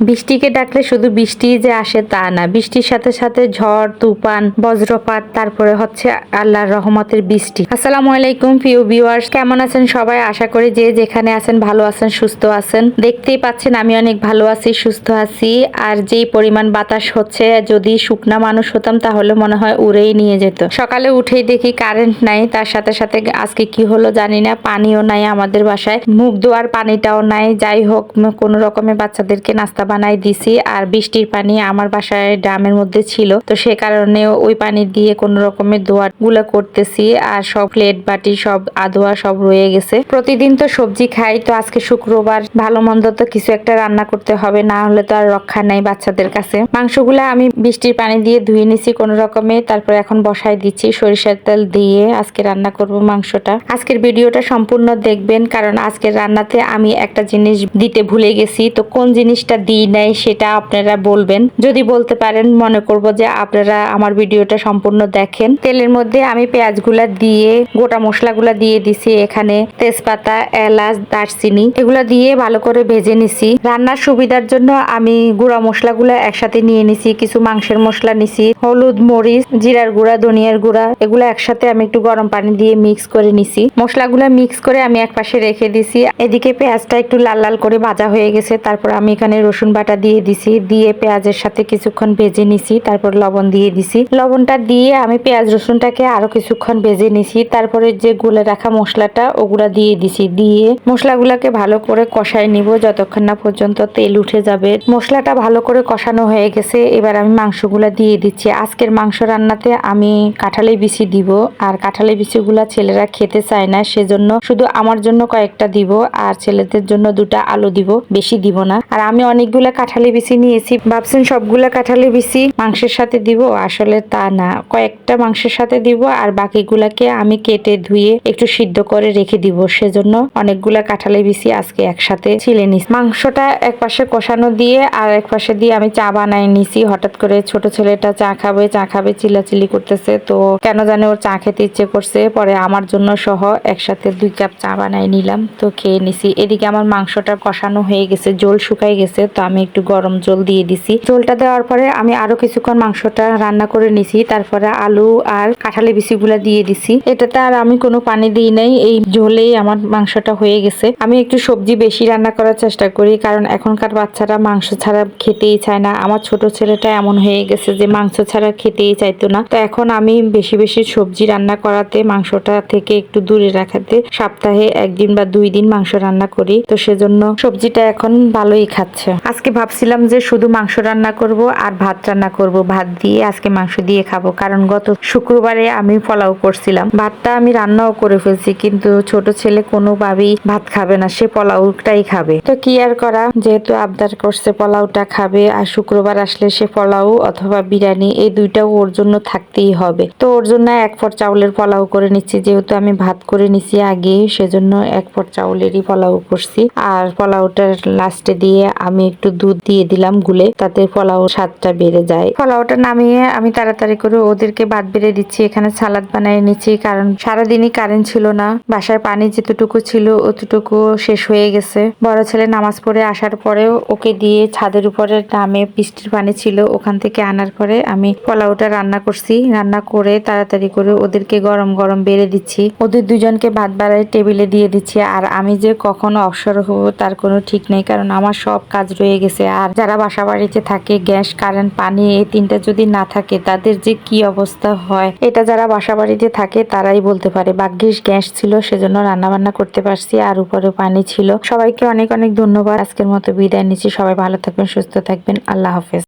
বৃষ্টিকে ডাকলে শুধু বৃষ্টি যে আসে তা না, বৃষ্টির সাথে সাথে ঝড় তুফান বজ্রপাত, তারপরে হচ্ছে আল্লাহর রহমতের বৃষ্টি। আসসালামু আলাইকুম প্রিয় ভিউয়ার্স, কেমন আছেন সবাই? আশা করি যে যেখানে আছেন ভালো আছেন, সুস্থ আছেন। দেখতেই পাচ্ছেন আমি অনেক ভালো আছি, সুস্থ আছি। আর যেই পরিমাণ বাতাস হচ্ছে, যদি শুকনা মানুষ হতাম তাহলে মনে হয় উড়েই নিয়ে যেত। সকালে উঠেই দেখি কারেন্ট নাই, তার সাথে সাথে আজকে কি হলো জানি না, পানিও নাই আমাদের বাসায়, মুখ ধোয়ার পানিটাও নাই। যাই হোক, কোনো রকমে বাচ্চাদেরকে নাস্তা বানাই দিছি। আর বৃষ্টির পানি আমার বাসায় ড্রামের মধ্যে ছিল, তো সে কারণে ওই পানি দিয়ে কোনো রকমের ধোয়া গুলা করতেছি। আর সব প্লেট বাটি সব আধোয়া সব রয়ে গেছে। প্রতিদিন তো সবজি খাই, তো আজকে শুক্রবার, ভালো মন্দ তো কিছু একটা রান্না করতে হবে, না হলে তো আর রক্ষা নাই বাচ্চাদের কাছে। মাংসগুলা আমি বৃষ্টির পানি দিয়ে ধুয়ে নিছি কোনো রকমে, তারপর এখন বসাই দিচ্ছি সরিষার তেল দিয়ে। আজকে রান্না করব মাংসটা। আজকের ভিডিওটা সম্পূর্ণ দেখবেন, কারণ আজকের রান্নাতে আমি একটা জিনিস দিতে ভুলে গেছি। তো কোন জিনিসটা দিই নাই সেটা আপনারা বলবেন, যদি বলতে পারেন মনে করব যে আপনারা আমার ভিডিওটা সম্পূর্ণ দেখেন। তেলের মধ্যে আমি পেঁয়াজগুলা দিয়ে গোটা মশলাগুলা দিয়ে দিছি, এখানে তেজপাতা, এলাচ, দারচিনি এগুলা দিয়ে ভালো করে ভেজে নিছি। রান্নার সুবিধার জন্য আমি গুঁড়া মশলাগুলা একসাথে নিয়ে নিছি, কিছু মাংসের মশলা নিছি, হলুদ, মরিচ, জিরার গুঁড়া, ধনিয়ার গুঁড়া এগুলো একসাথে আমি একটু গরম পানি দিয়ে মিক্স করে নিছি। মশলাগুলা মিক্স করে আমি এক পাশে রেখে দিছি। এদিকে পেঁয়াজটা একটু লাল লাল করে ভাজা হয়ে গেছে, তারপর আমি এখানে রসুন বাটা দিয়ে দিছি, দিয়ে পেঁয়াজের সাথে কিছুক্ষণ ভেজে নিছি। তারপর লবণ দিয়ে দিছি, লবণটা দিয়ে আমি পেঁয়াজ রসুনটাকে আরো কিছুক্ষণ ভেজে নিছি। তারপরে যে গুলে রাখা মশলাটা ওগুলা দিয়ে দিছি, দিয়ে মশলাগুলাকে ভালো করে কষাই নিব যতক্ষণ না পর্যন্ত তেল উঠে যাবে। মশলাটা ভালো করে কষানো হয়ে গেছে, এবার আমি মাংসগুলা দিয়ে দিচ্ছি। আজকের মাংস রান্নাতে আমি কাঁঠালের বিচি দিব, আর কাঁঠালের বিচিগুলা ছেলেরা খেতে চায় না, সেজন্য শুধু আমার জন্য কয়েকটা দিব, আর ছেলেদের জন্য দুটা আলু দিব, বেশি দিব না। আর আমি অনেকগুলা কাঁঠালি বিচি নিয়েছি, ভাবছেন সবগুলা কাঁঠালি বিচি মাংসের সাথে দিব, আসলে তা না, কয়েকটা মাংসের সাথে দিব, আর বাকিগুলাকে আমি কেটে ধুয়ে একটু সিদ্ধ করে রেখে দিব, সেজন্য অনেকগুলা কাঁঠালি বিচি আজকে একসাথে ছিলে নিছি। মাংসটা এক পাশে কষানো দিয়ে আর এক পাশে দিয়ে আমি চা বানাই নিছি। হঠাৎ করে ছোট ছেলেটা চা খাবে চিল্লাচিল্লি করতেছে, তো কেন জানে ওর চা খেতে ইচ্ছে করছে, পরে আমার জন্য সহ একসাথে 2 কাপ চা বানাই নিলাম, তো খেয়ে নিছি। এদিকে আমার মাংসটা কষানো হয়ে গেছে, জল শুকাই গেছে, তো আমি একটু গরম জল দিয়ে দিছি। জলটা দেওয়ার পরে আমি আরো কিছুক্ষণ মাংসটা রান্না করে নিছি, তারপরে আলু আর কাঁঠালি বিচিগুলা দিয়ে দিছি। এটাতে আর আমি কোনো পানি দিই নাই, এই ঝোলেই আমার মাংসটা হয়ে গেছে। আমি একটু সবজি বেশি রান্না করার চেষ্টা করি, কারণ এখনকার বাচ্চারা মাংস ছাড়া খেতেই চায় না। আমার ছোট ছেলেটা এমন হয়ে গেছে যে মাংস ছাড়া খেতেই চাইতো না, তো এখন আমি বেশি বেশি সবজি রান্না করাতে, মাংসটা থেকে একটু দূরে রাখাতে সপ্তাহে 1 দিন বা 2 দিন মাংস রান্না করি, তো সেজন্য সবজিটা এখন ভালোই খাচ্ছে। আজকে ভাবছিলাম যে শুধু মাংস রান্না করব আর ভাত রান্না করব, ভাত দিয়ে আজকে মাংস দিয়ে খাবো, কারণ গত শুক্রবারে আমি পোলাও করছিলাম। ভাতটা আমি রান্নাও করে ফেলছি, কিন্তু ছোট ছেলে কোনোভাবেই ভাত খাবে না, সে পোলাওটাই খাবে। তো কি আর করা, যেহেতু আবদার করছে পোলাওটা খাবে, আর শুক্রবার আসলে সে পোলাও অথবা বিরিয়ানি এই দুইটাও ওর জন্য থাকতেই হবে। তো ওর জন্য 1 পট চাউলের পোলাও করে নিচ্ছি, যেহেতু আমি ভাত করে নিছি আগে, সেজন্য 1 পট চাউলেরই পোলাও করছি। আর পোলাওটার লাস্টে দিয়ে আমি একটু দুধ দিয়ে দিলাম গুলে, তাতে পোলাও স্বাদটা বেড়ে যায়। পোলাওটা নামিয়ে আমি তাড়াতাড়ি করে ওদেরকে ভাত বেড়ে দিচ্ছি। এখানে সালাদ বানিয়ে নিচ্ছি, কারণ সারাদিনই কারেন্ট ছিল না, বাসায় পানি যেতটুকু ছিল অতটুকু শেষ হয়ে গেছে। বড় ছেলে নামাজ পড়ে আসার পরেও ওকে দিয়ে ছাদের উপরে নামে, বৃষ্টির পানি ছিল ওখান থেকে আনার পরে আমি পোলাওটা রান্না করছি। রান্না করে তাড়াতাড়ি করে ওদেরকে গরম গরম বেড়ে দিচ্ছি, ওদের দুজনকে ভাত বাড়ায় টেবিলে দিয়ে দিচ্ছি। আর আমি যে কখনো অবসর হব তার কোনো ঠিক নেই, কারণ আমার সব কাজ রয়ে গেছে। আর যারা বাসা বাড়িতে থাকে, গ্যাস, কারেন্ট, পানি এই তিনটা যদি না থাকে তাদের যে কি অবস্থা হয়, এটা যারা বাসা বাড়িতে থাকে তারাই বলতে পারে। ভাগ্যিস গ্যাস ছিল, সেজন্য রান্না বান্না করতে পারছি, আর উপরে পানি ছিল। সবাইকে অনেক অনেক ধন্যবাদ। আজকের মতো বিদায় নিচ্ছি, সবাই ভালো থাকবেন, সুস্থ থাকবেন, আল্লাহ হাফেজ।